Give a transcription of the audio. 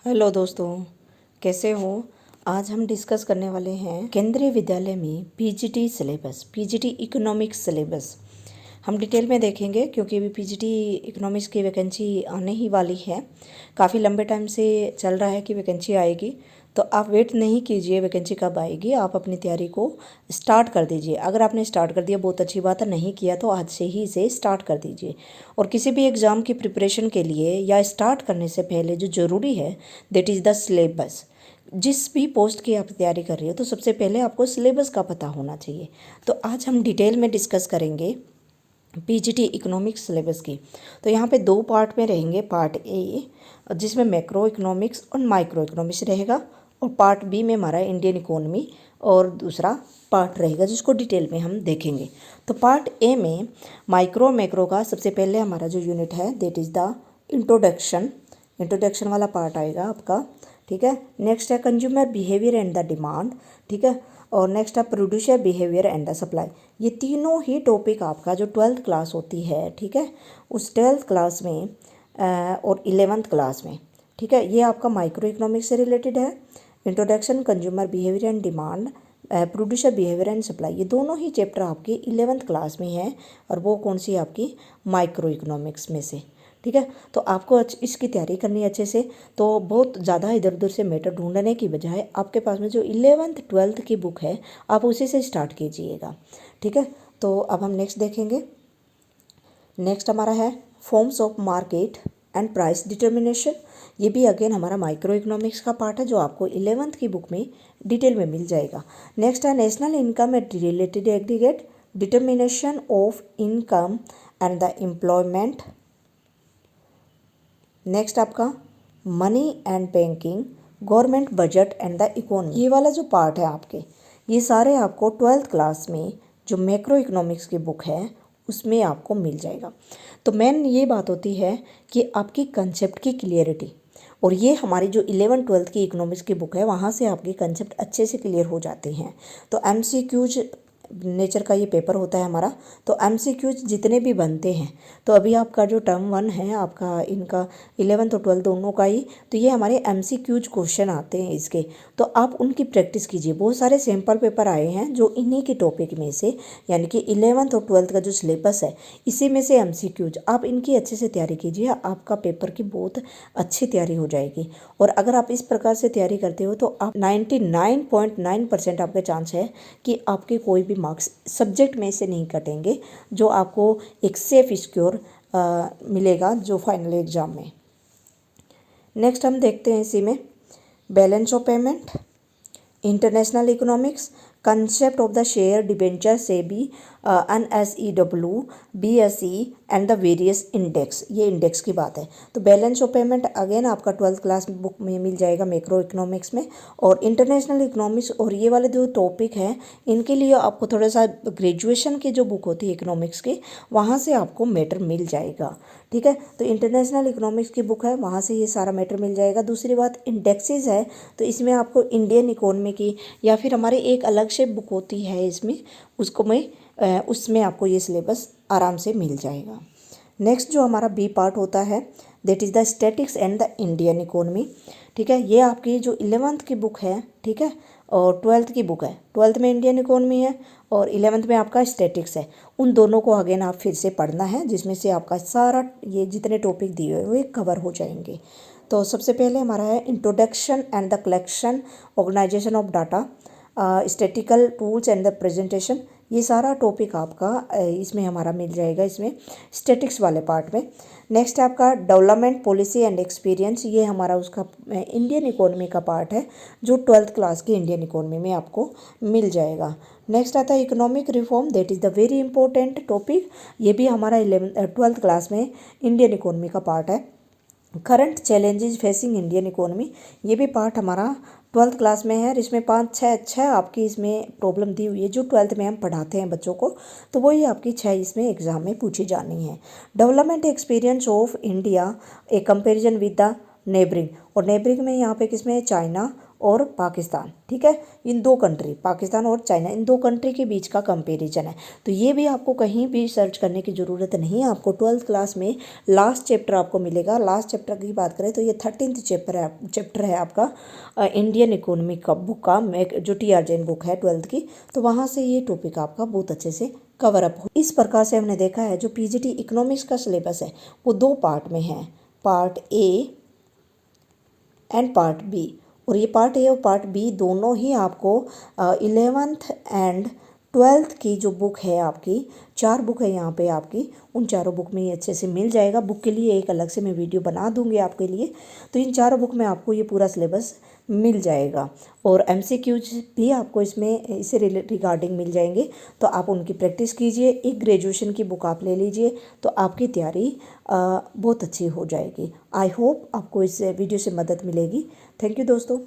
Hello दोस्तों, कैसे हो। आज हम डिस्कस करने वाले हैं केंद्रीय विद्यालय में PGT syllabus, PGT economics syllabus. हम डिटेल में देखेंगे क्योंकि अभी पीजीटी इकोनॉमिक्स की वैकेंसी आने ही वाली है। काफ़ी लंबे टाइम से चल रहा है कि वैकेंसी आएगी, तो आप वेट नहीं कीजिए वैकेंसी कब आएगी, आप अपनी तैयारी को स्टार्ट कर दीजिए। अगर आपने स्टार्ट कर दिया बहुत अच्छी बात है, नहीं किया तो आज से ही इसे स्टार्ट कर दीजिए। और किसी भी एग्ज़ाम की प्रिपरेशन के लिए या स्टार्ट करने से पहले जो ज़रूरी है दैट इज़ द सिलेबस। जिस भी पोस्ट की आप तैयारी कर रही हो तो सबसे पहले आपको सिलेबस का पता होना चाहिए। तो आज हम डिटेल में डिस्कस करेंगे पीजीटी इकोनॉमिक्स सिलेबस की। तो यहाँ पे दो पार्ट में रहेंगे, पार्ट ए जिसमें मैक्रो इकोनॉमिक्स और माइक्रो इकोनॉमिक्स रहेगा, और पार्ट बी में हमारा इंडियन इकोनॉमी और दूसरा पार्ट रहेगा जिसको डिटेल में हम देखेंगे। तो पार्ट ए में माइक्रो मैक्रो का सबसे पहले हमारा जो यूनिट है दैट इज़ द इंट्रोडक्शन वाला पार्ट आएगा आपका, ठीक है। नेक्स्ट है consumer behaviour and the demand, ठीक है। और नेक्स्ट है producer behaviour and the supply. ये तीनों ही टॉपिक आपका जो 12th क्लास होती है, ठीक है, उस 12th क्लास में और 11th क्लास में, ठीक है, ये आपका माइक्रो इकोनॉमिक्स से रिलेटेड है। Introduction, consumer behaviour and demand, producer behaviour and supply, ये दोनों ही चैप्टर आपके 11th क्लास में हैं, और वो कौन सी आपकी माइक्रो इकोनॉमिक्स में से, ठीक है। तो आपको इसकी तैयारी करनी है अच्छे से। तो बहुत ज़्यादा इधर उधर से मैटर ढूंढने की बजाय आपके पास में जो 11th 12th की बुक है आप उसी से स्टार्ट कीजिएगा, ठीक है। तो अब हम नेक्स्ट देखेंगे। नेक्स्ट हमारा है forms of market and price determination. ये भी अगेन हमारा माइक्रो इकोनॉमिक्स का पार्ट है जो आपको 11th की बुक में डिटेल में मिल जाएगा। नेक्स्ट है national income at related aggregate, determination of income and the employment. Next आपका money and banking, government budget and the economy. ये वाला जो पार्ट है आपके, ये सारे आपको 12th क्लास में जो मैक्रो इकोनॉमिक्स की बुक है उसमें आपको मिल जाएगा। तो मेन ये बात होती है कि आपकी कंसेप्ट की क्लियरिटी, और ये हमारी जो 11 12th की इकोनॉमिक्स की बुक है वहाँ से आपके कंसेप्ट अच्छे से क्लियर हो जाते हैं। तो एमसीक्यूज नेचर का ये पेपर होता है हमारा, तो एमसीक्यूज जितने भी बनते हैं, तो अभी आपका जो टर्म 1 है आपका, इनका 11th और 12th दोनों का ही, तो ये हमारे एमसीक्यूज क्वेश्चन आते हैं इसके। तो आप उनकी प्रैक्टिस कीजिए। बहुत सारे सैम्पल पेपर आए हैं जो इन्हीं के टॉपिक में से, यानी कि 11th और 12th का जो सिलेबस है इसी में से एमसीक्यूज, आप इनकी अच्छे से तैयारी कीजिए, आपका पेपर की बहुत अच्छी तैयारी हो जाएगी। और अगर आप इस प्रकार से तैयारी करते हो तो आप 99.9% आपके चांस है कि आपके कोई भी मार्क्स सब्जेक्ट में से नहीं कटेंगे, जो आपको एक सेफ सिक्योर मिलेगा जो फाइनल एग्ज़ाम में। नेक्स्ट हम देखते हैं इसी में balance of payment, international economics, concept of the share debenture से भी NSEW, BSE and the various index, ये इंडेक्स की बात है। तो बैलेंस ऑफ पेमेंट अगेन आपका 12th क्लास बुक में मिल जाएगा मैक्रो इकोनॉमिक्स में। और इंटरनेशनल इकोनॉमिक्स और ये वाले जो टॉपिक हैं इनके लिए आपको थोड़ा सा ग्रेजुएशन की जो बुक होती है इकोनॉमिक्स की वहाँ से आपको मैटर मिल जाएगा, ठीक है। तो इंटरनेशनल इकोनॉमिक्स की बुक है, वहाँ से ये सारा मैटर मिल जाएगा। दूसरी बात इंडेक्सेस है, तो इसमें आपको इंडियन इकोनॉमी की या फिर हमारे एक अलग से बुक होती है इसमें, उसको उसमें आपको ये सिलेबस आराम से मिल जाएगा। नेक्स्ट जो हमारा बी पार्ट होता है that is the statics and the Indian economy, ठीक है। ये आपकी जो 11th की बुक है, ठीक है, और 12th की बुक है। 12th में इंडियन इकोनॉमी है और 11th में आपका स्टैटिक्स है। उन दोनों को अगेन आप फिर से पढ़ना है, जिसमें से आपका सारा ये जितने टॉपिक दिए हुए वो कवर हो जाएंगे। तो सबसे पहले हमारा है introduction and the collection organisation of data, statistical tools and the presentation. ये सारा टॉपिक आपका इसमें हमारा मिल जाएगा, इसमें स्टैटिक्स वाले पार्ट में। नेक्स्ट है आपका डेवलपमेंट पॉलिसी एंड एक्सपीरियंस, ये हमारा उसका इंडियन इकोनॉमी का पार्ट है जो 12th क्लास की इंडियन इकोनॉमी में आपको मिल जाएगा। नेक्स्ट आता है economic reform, that is the very important topic, ये भी हमारा 12th क्लास में इंडियन इकोनॉमी का पार्ट है। Current challenges facing Indian economy, ये भी पार्ट हमारा 12th क्लास में है, इसमें 5-6 आपकी इसमें प्रॉब्लम दी हुई है जो 12th में हम पढ़ाते हैं बच्चों को, तो वही आपकी 6 इसमें एग्जाम में पूछी जानी है। Development experience of India, A comparison with the neighbouring, और नेबरिंग में यहाँ पे किसमें है, चाइना और पाकिस्तान, ठीक है। इन दो कंट्री, पाकिस्तान और चाइना, इन दो कंट्री के बीच का कंपैरिजन है। तो ये भी आपको कहीं भी सर्च करने की ज़रूरत नहीं है, आपको 12th क्लास में लास्ट चैप्टर आपको मिलेगा। लास्ट चैप्टर की बात करें तो ये 13th चैप्टर है आपका इंडियन इकोनॉमी का बुक का, जो TR जैन बुक है 12th की। तो वहाँ से ये टॉपिक आपका बहुत अच्छे से कवर अप हो। इस प्रकार से हमने देखा है जो PGT इकोनॉमिक्स का सिलेबस है वो दो पार्ट में है, part A and part B। और ये पार्ट A और पार्ट B दोनों ही आपको 11th एंड 12th की जो बुक है आपकी, 4 बुक है यहाँ पे आपकी, उन चारों बुक में ये अच्छे से मिल जाएगा। बुक के लिए एक अलग से मैं वीडियो बना दूंगी आपके लिए। तो इन चारों बुक में आपको ये पूरा सिलेबस मिल जाएगा, और MCQs भी आपको इसमें इससे रिगार्डिंग मिल जाएंगे। तो आप उनकी प्रैक्टिस कीजिए। एक ग्रेजुएशन की बुक आप ले लीजिए तो आपकी तैयारी बहुत अच्छी हो जाएगी। आई होप आपको इस वीडियो से मदद मिलेगी। थैंक यू दोस्तों।